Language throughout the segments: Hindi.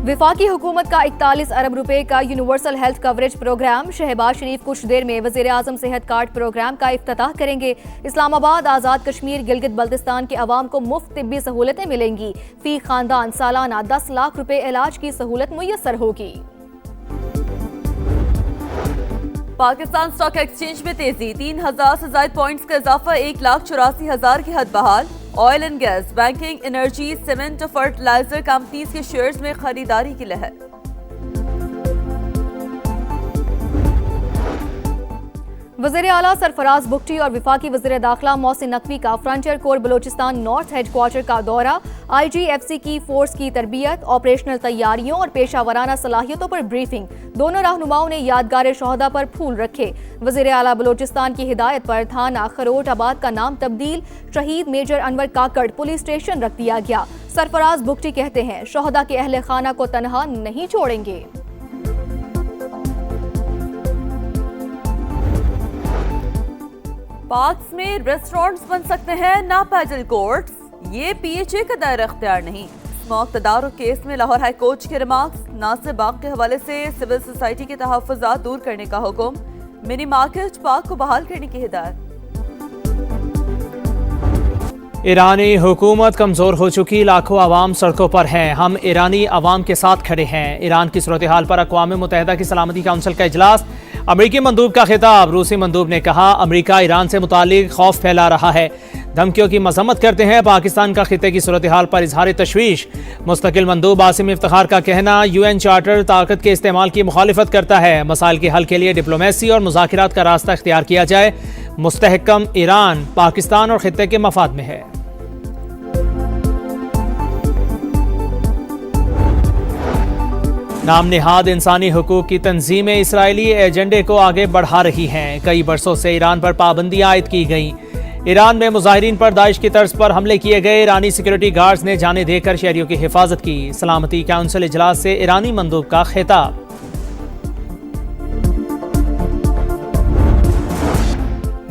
विफाकी हुकूमत का 41 अरब रुपए का universal health coverage programme. Shehbaz Sharif कुछ देर में वजीर आजम सेहत कार्ड प्रोग्राम का इफ्तिताह करेंगे। इस्लामाबाद, आज़ाद कश्मीर, गिलगित बल्तिस्तान के अवाम को मुफ्त तिब्बी सहूलतें मिलेंगी। फी खानदान सालाना 10 लाख रुपए इलाज की सहूलत मुयस्सर होगी। पाकिस्तान स्टॉक एक्सचेंज में तेजी, 3000 से ज्यादा पॉइंट्स का इजाफा, 1,84,000 की हद बहाल। Oil and gas, banking, energy, cement और फर्टिलाइजर कंपनीज के शेयर्स में खरीदारी की लहर। वज़ीर आला सरफराज बुगटी और विफाकी वज़ीर दाखिला मोहसिन नकवी का frontier core Balochistan north headquarter का दौरा। IGFC की फोर्स की तरबियत, ऑपरेशनल तैयारियों और पेशा वराना सलाहियतों पर ब्रीफिंग। दोनों रहनुमाओं ने यादगार शोहदा पर फूल रखे। वज़ीर आला बलोचिस्तान की हिदायत पर थाना खरोट आबाद का नाम तब्दील, शहीद मेजर अनवर काकड़ पुलिस स्टेशन रख दिया गया। सरफराज बुगटी कहते हैं शोहदा के अहले खाना को तनहा नहीं छोड़ेंगे। पार्क्स में रेस्टोरेंट्स बन सकते हैं, ना पैडल कोर्ट्स, ये PHA का दायरा इख्तियार नहीं। स्मोक तदारुक केस में लाहौर हाई कोर्ट के रिमार्क्स। नासिर बाग के हवाले से सिविल सोसाइटी के तहफ़्फ़ुज़ात दूर करने का हुक्म। मिनी मार्केट पार्क को बहाल करने की हिदायत। ईरानी हुकूमत कमज़ोर हो चुकी, लाखों अवाम सड़कों पर हैं। हम ईरानी अवाम के साथ खड़े हैं। ईरान की सूरत हाल पर अक़वाम मुत्तहिदा की सलामती काउंसिल का इजलास। अमरीकी मंदूब का खिताब। रूसी मंदूब ने कहा अमरीका ईरान से मुतालिक खौफ फैला रहा है, धमकियों की मजम्मत करते हैं। पाकिस्तान का खिते की सूरत हाल पर इजहार तशवीश। मुस्तकिल मंदूब आसिम इफ्तिखार का कहना UN चार्टर ताकत के इस्तेमाल की मुखालिफत करता है। मसाइल के हल के लिए डिप्लोमेसी और मुज़ाकरात का रास्ता इख्तियार किया जाए। मुस्तहकम ईरान पाकिस्तान और खिते के मफाद में है। नाम निहाद इंसानी हुकूक की तंजीमें इसराइली एजेंडे को आगे बढ़ा रही हैं। कई बरसों से ईरान पर पाबंदियां आयद की गईं। ईरान में मुजाहिरीन पर दाइश की तर्ज पर हमले किए गए। ईरानी सिक्योरिटी गार्ड्स ने जानें देकर शहरियों की हिफाजत की। सलामती काउंसिल इजलास से ईरानी मंदूब का खिताब।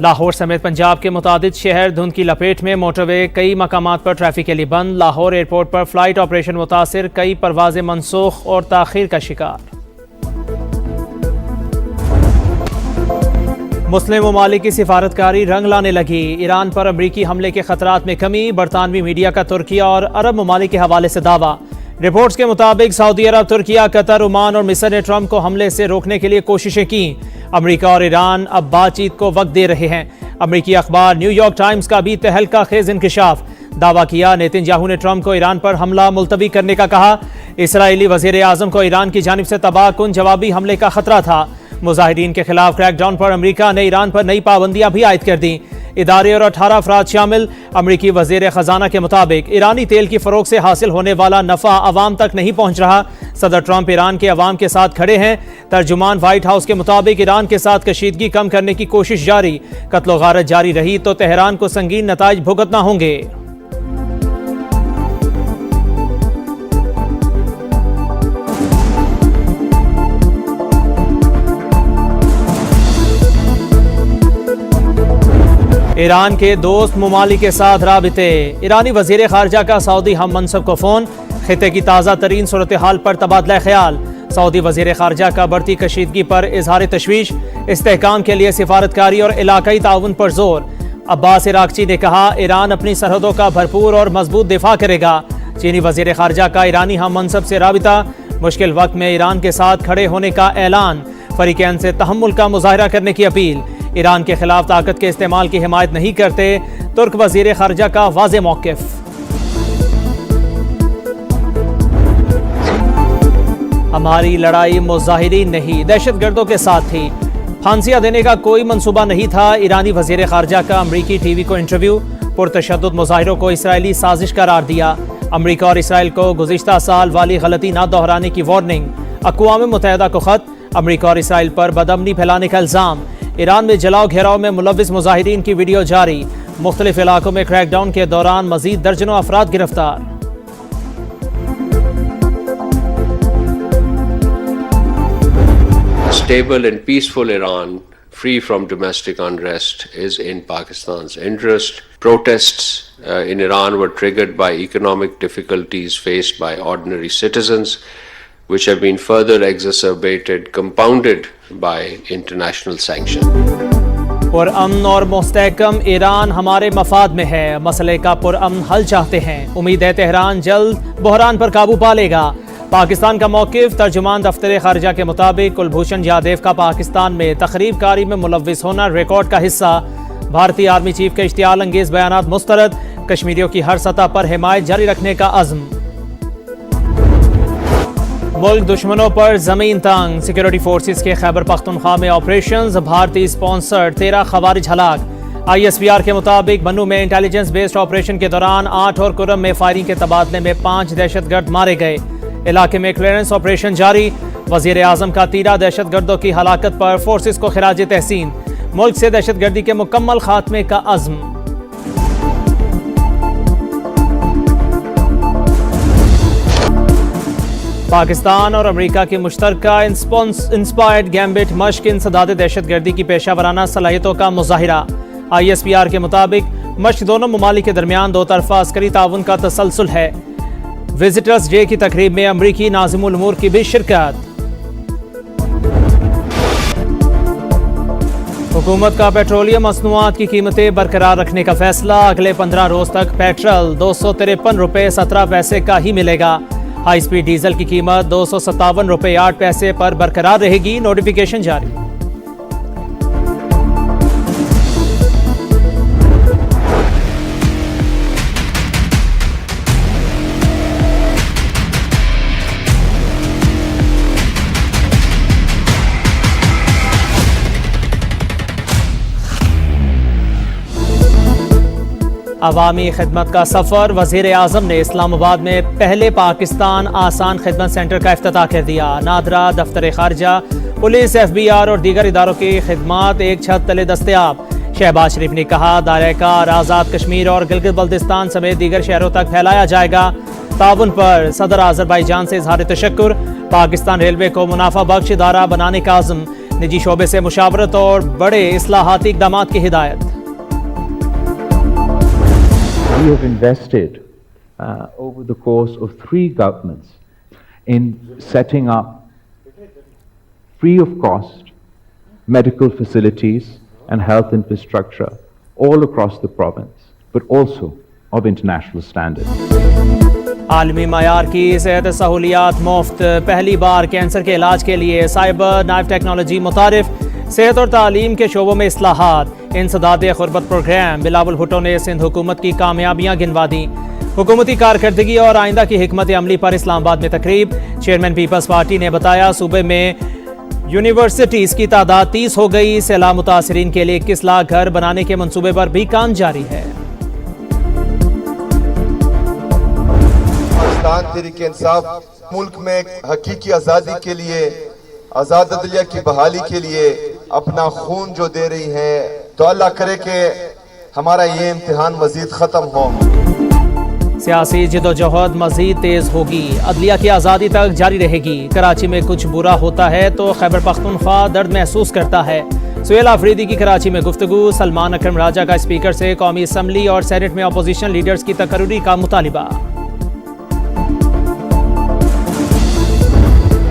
लाहौर समेत पंजाब के मुतादिद शहर धुंध की लपेट में। मोटरवे कई मकामात पर ट्रैफिक के लिए बंद। लाहौर एयरपोर्ट पर फ्लाइट ऑपरेशन मुतासिर, कई परवाजें मनसूख और ताखीर का शिकार। मुस्लिम ममालिक की सिफारतकारी रंग लाने लगी। ईरान पर अमरीकी हमले के खतरात में कमी। बरतानवी मीडिया का तुर्किया और अरब ममालिक के हवाले से दावा। रिपोर्ट्स के मुताबिक सऊदी अरब, तुर्किया, कतर, ओमान और मिस्र ने ट्रंप को हमले से रोकने के लिए कोशिशें की। अमेरिका और ईरान अब बातचीत को वक्त दे रहे हैं। अमेरिकी अखबार न्यूयॉर्क टाइम्स का भी तहलका खेज इंकशाफ। दावा किया नेतन्याहू ने ट्रंप को ईरान पर हमला मुलतवी करने का कहा। इसराइली वजीर आजम को ईरान की जानिब से तबाहकुन जवाबी हमले का खतरा था। मुजाहिरीन के खिलाफ क्रैकडाउन पर अमेरिका ने ईरान पर नई पाबंदियां भी आयद कर दी। इदारे और 18 अफराद शामिल। अमरीकी वजीर खजाना के मुताबिक ईरानी तेल की फरोख से हासिल होने वाला नफा अवाम तक नहीं पहुंच रहा। सदर ट्रंप ईरान के अवाम के साथ खड़े हैं। तर्जुमान व्हाइट हाउस के मुताबिक ईरान के साथ कशीदगी कम करने की कोशिश जारी। कत्लो गारत जारी रही तो तेहरान को संगीन नताइज भुगतना होंगे। ईरान के दोस्त ममालिक के साथ राबिते। ईरानी वजीर खारजा का सऊदी हम मनसब को फोन। खिते की ताज़ा तरीन सूरत हाल पर तबादला ख्याल। सऊदी वजीर खारजा का बढ़ती कशीदगी पर इजहार तशवीश। इस्तेहकाम के लिए सिफारतकारी और इलाकाई ताउन पर जोर। अब्बास इराकची ने कहा ईरान अपनी सरहदों का भरपूर और मजबूत दिफा करेगा। चीनी वजीर खारजा का ईरानी हम मनसब से राबिता। मुश्किल वक्त में ईरान के साथ खड़े होने का ऐलान। फरीकैन से तहम्मुल का मुजाहरा करने की अपील। ईरान के खिलाफ ताकत के इस्तेमाल की हिमायत नहीं करते। तुर्क वजीर खारजा का वाज़े मौक़िफ़। हमारी लड़ाई मुजाहिरीन नहीं, दहशतगर्दों के साथ थी। फांसियां देने का कोई मंसूबा नहीं था। ईरानी वजीर खारजा का अमरीकी टीवी को इंटरव्यू। पुरतशद्दुद मुजाहिरों को इसराइली साजिश करार दिया। अमरीका और इसराइल को गुज़िश्ता साल वाली गलती न दोहराने की वार्निंग। अक़वाम मुत्तहिदा को खत। अमरीका और इसराइल पर बदअमनी फैलाने का इल्ज़ाम। ईरान में जलाओ घेराव में मुलव्विस मुजाहिरीन की वीडियो जारी। मुख्तलिफ इलाकों में क्रैकडाउन के दौरान मजीद दर्जनों अफराद गिरफ्तार। Stable and peaceful Iran, free from domestic unrest, is in Pakistan's interest. Protests in Iran were triggered by economic difficulties faced by ordinary citizens. which have been further exacerbated, compounded by international sanctions. पुरअमन और मुस्तहकम ईरान हमारे मफाद में है, मसले का पुरअमन हल चाहते हैं। उम्मीद है तेहरान जल्द बहरान पर काबू पा लेगा। पाकिस्तान का मौक़िफ़। तर्जुमान दफ्तर ख़ारिजा के मुताबिक कुलभूषण जाधव का पाकिस्तान में तक़रीब कारी में मुलव्विस होना रिकॉर्ड का हिस्सा। भारतीय आर्मी चीफ के इश्तियाल अंगेज़ बयानात मुस्तरद। कश्मीरियों की हर सतह पर हिमायत जारी रखने का अज़्म। मुल्क दुश्मनों पर जमीन तंग। सिक्योरिटी फोर्सेस के खैबर पख्तूनख्वा में ऑपरेशंस। भारतीय स्पॉन्सर्ड 13 खवारिज हलाक। ISPR के मुताबिक बन्नू में इंटेलिजेंस बेस्ड ऑपरेशन के दौरान 8 और कुरम में फायरिंग के तबादले में 5 दहशतगर्द मारे गए। इलाके में क्लियरेंस ऑपरेशन जारी। वज़ीर आज़म का 13 दहशतगर्दों की हलाकत पर फोर्सेस को खिराज तहसीन। मुल्क से दहशतगर्दी के मुकम्मल खात्मे का अज़्म। पाकिस्तान और अमेरिका की मुश्तरका इंस्पायर्ड गैम्बिट मश्क इंसदाद दहशतगर्दी की पेशा वराना सलाहियतों का मुजाहिरा। ISPR के मुताबिक मश्क दोनों ममालिक के दरमियान दो तरफा अस्करी ताउन का तसलसल है। विजिटर्स डे की तकरीब में अमरीकी नाज़िमुल उमूर की भी शिरकत। हुकूमत का पेट्रोलियम मसनूआत की कीमतें बरकरार रखने का फैसला। अगले 15 रोज तक पेट्रोल 253 रुपये 17 पैसे का ही मिलेगा। हाई स्पीड डीजल की कीमत 257 रुपये 8 पैसे पर बरकरार रहेगी। नोटिफिकेशन जारी। अवामी खिदमत का सफ़र। वज़ीर आज़म ने इस्लामाबाद में पहले पाकिस्तान आसान खिदमत सेंटर का इफ्तिताह कर दिया। नादरा, दफ्तर ख़ारिजा, पुलिस, FBR और दीगर इदारों की खिदमात एक छत तले दस्तयाब। शहबाज शरीफ ने कहा दायरा-ए-कार आज़ाद कश्मीर और गिलगित बल्तिस्तान समेत दीगर शहरों तक फैलाया जाएगा। ताउन पर सदर आज़रबाईजान से इज़हार तशक्कुर। पाकिस्तान रेलवे को मुनाफा बख्श इदारा बनाने का अज़्म। निजी शोबे से मुशावरत और बड़े इस्लाहाती इक़दामात की हिदायत। We have invested over the course of 3 governments in setting up free of cost medical facilities and health infrastructure all across the province, but also of international standards. आलमी मयार की सेहत सहूलियात मुफ्त। पहली बार कैंसर के इलाज के लिए साइबर नाइफ टेक्नोलॉजी मुतारिफ। सेहत और तालीम के शोबों में इस्लाहात। इंसदाद खुरबत प्रोग्राम। बिलावल भुट्टो ने सिंध हुकूमत की कामयाबियाँ गिनवा दी। हुकूमती कारकर्दगी और आइंदा की हिकमत अमली पर इस्लामाबाद में तकरीब। चेयरमैन पीपल्स पार्टी ने बताया सूबे में यूनिवर्सिटीज़ की तादाद 30 हो गई। सैलाब मुतासरीन के लिए 21 लाख घर बनाने के मनसूबे पर भी काम जारी है। पाकिस्तान तहरीक इंसाफ मुल्क में हकीकी आज़ादी के लिए, आज़ाद अदलिया की बहाली के लिए अपना खून जो दे रही है, तो अल्लाह करे कि हमारा ये इम्तिहान मजीद ख़त्म हो। सियासी जिदोजहद मजीद तेज होगी। अदलिया की आज़ादी तक जारी रहेगी। कराची में कुछ बुरा होता है तो खैबर पख्तूनख्वा दर्द महसूस करता है। सुहेल आफरीदी की कराची में गुफ्तगू। सलमान अकरम राजा का स्पीकर से कौमी असम्बली और सेनेट में अपोजिशन लीडर्स की तकर्री का मुतालिबा।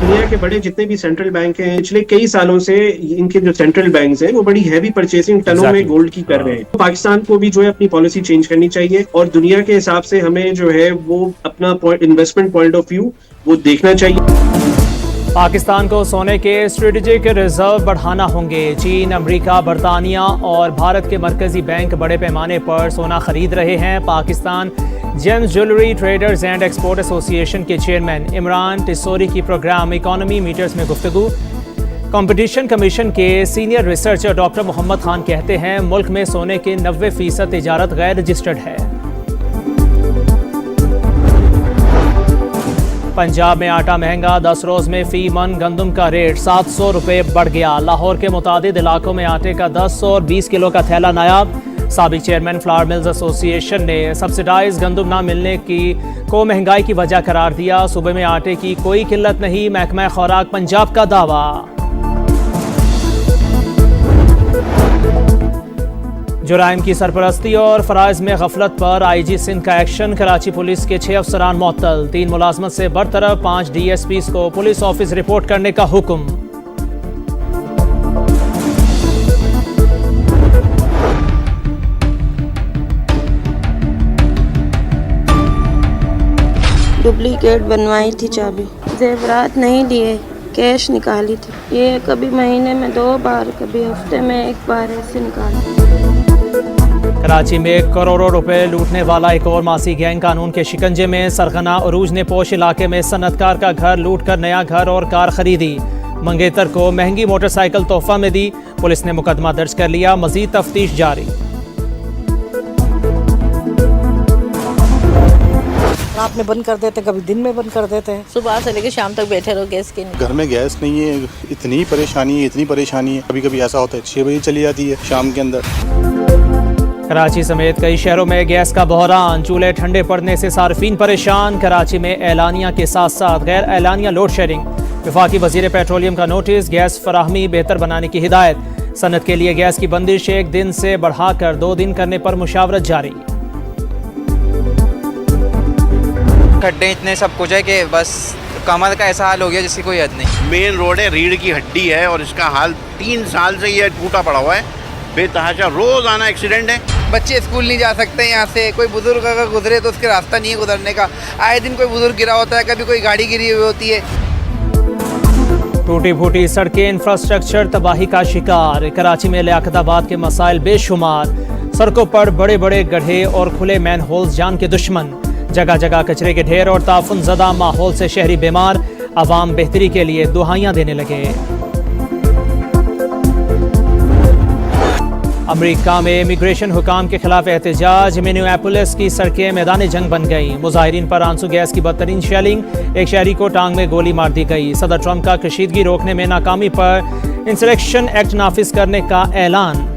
दुनिया के बड़े जितने भी सेंट्रल बैंक हैं पिछले कई सालों से इनके जो सेंट्रल बैंक्स हैं वो बड़ी हैवी परचेसिंग टनों में गोल्ड की कर रहे हैं। तो पाकिस्तान को भी जो है अपनी पॉलिसी चेंज करनी चाहिए और दुनिया के हिसाब से हमें जो है वो अपना इन्वेस्टमेंट पॉइंट ऑफ व्यू वो देखना चाहिए। पाकिस्तान को सोने के स्ट्रेटेजिक रिजर्व बढ़ाना होंगे। चीन, अमेरिका, बरतानिया और भारत के मरकजी बैंक बड़े पैमाने पर सोना खरीद रहे हैं। Pakistan gems jewellery traders and export association के चेयरमैन इमरान टिसोरी की प्रोग्राम इकोनॉमी मीटर्स में गुफ्तगू। कंपटीशन कमीशन के senior researcher doctor Mohammad Khan कहते हैं मुल्क में सोने के 90% तिजारत गैर रजिस्टर्ड है। पंजाब में आटा महंगा। 10 रोज में फी मन गंदम का रेट 700 रुपये बढ़ गया। लाहौर के मुतादिद इलाकों में आटे का 10 और 20 किलो का थैला नायाब। साबिक चेयरमैन फ्लावर मिल्स एसोसिएशन ने सब्सिडाइज गंदम ना मिलने को महंगाई की वजह करार दिया। सूबे में आटे की कोई किल्लत नहीं, महकमा खुराक पंजाब का दावा। जुराइम की सरपरस्ती और फ़राइज़ में गफलत पर IG सिंध का एक्शन। कराची पुलिस के 6 अफसरान मुअत्तल, 3 मुलाजमत से बरतरफ, 5 DSPs को पुलिस ऑफिस रिपोर्ट करने का हुक्म। डुप्लीकेट बनवाई थी चाबी, जेवरात नहीं लिए, कैश निकाली थी। ये कभी महीने में 2 बार, कभी हफ्ते में 1 बार ऐसे निकाली। कराची में करोड़ों रुपए लूटने वाला एक और मासी गैंग कानून के शिकंजे में। सरगना अरूज ने पोश इलाके में सनतकार का घर लूट कर नया घर और कार खरीदी। मंगेतर को महंगी मोटरसाइकिल तोहफा में दी। पुलिस ने मुकदमा दर्ज कर लिया, मजीद तफ्तीश जारी। रात में बंद कर देते, कभी दिन में बंद कर देते हैं। सुबह से लेकर शाम तक बैठे रहो गैस के। घर में गैस नहीं है, इतनी परेशानी है। कभी कभी ऐसा होता है 6 बजे चली जाती है शाम के अंदर। कराची समेत कई शहरों में गैस का बहरान। चूल्हे ठंडे पड़ने से सार्फिन परेशान। कराची में एलानिया के साथ साथ गैर एलानिया लोड शेडिंग। वफाकी वजीर पेट्रोलियम का नोटिस, गैस फराहमी बेहतर बनाने की हिदायत। सनत के लिए गैस की बंदिश 1 दिन से बढ़ाकर 2 दिन करने पर मुशावरत जारी। खड्डे इतने सब कुछ है कि बस कमर का ऐसा हाल हो गया जिसकी कोई हद नहीं। मेन रोड है, रीढ़ की हड्डी है और इसका हाल 3 साल से ये टूटा पड़ा हुआ है। बेतहाशा रोजाना एक्सीडेंट है। बच्चे स्कूल नहीं जा सकते यहाँ से। कोई बुजुर्ग अगर गुजरे तो उसके रास्ता नहीं है गुजरने का। आए दिन कोई बुजुर्ग गिरा होता है, कभी कोई गाड़ी गिरी हुई होती है। टूटी फूटी सड़कें, इंफ्रास्ट्रक्चर तबाही का शिकार। कराची में लियाकताबाद के मसाइल बेशुमार। सड़कों पर बड़े बड़े गड्ढे और खुले मैन होल्स जान के दुश्मन। जगह जगह कचरे के ढेर और ताफुन ज़दा माहौल से शहरी बीमार। अवाम बेहतरी के लिए दुआयां देने लगे। अमेरिका में इमिग्रेशन हुकाम के खिलाफ एहतजाज। मिनियापोलिस की सड़कें मैदान जंग बन गई। मुजाहिरीन पर आंसू गैस की बदतरीन शेलिंग। एक शहरी को टांग में गोली मार दी गई। सदर ट्रंप का कशीदगी रोकने में नाकामी पर इंसरेक्शन एक्ट नाफिज करने का ऐलान।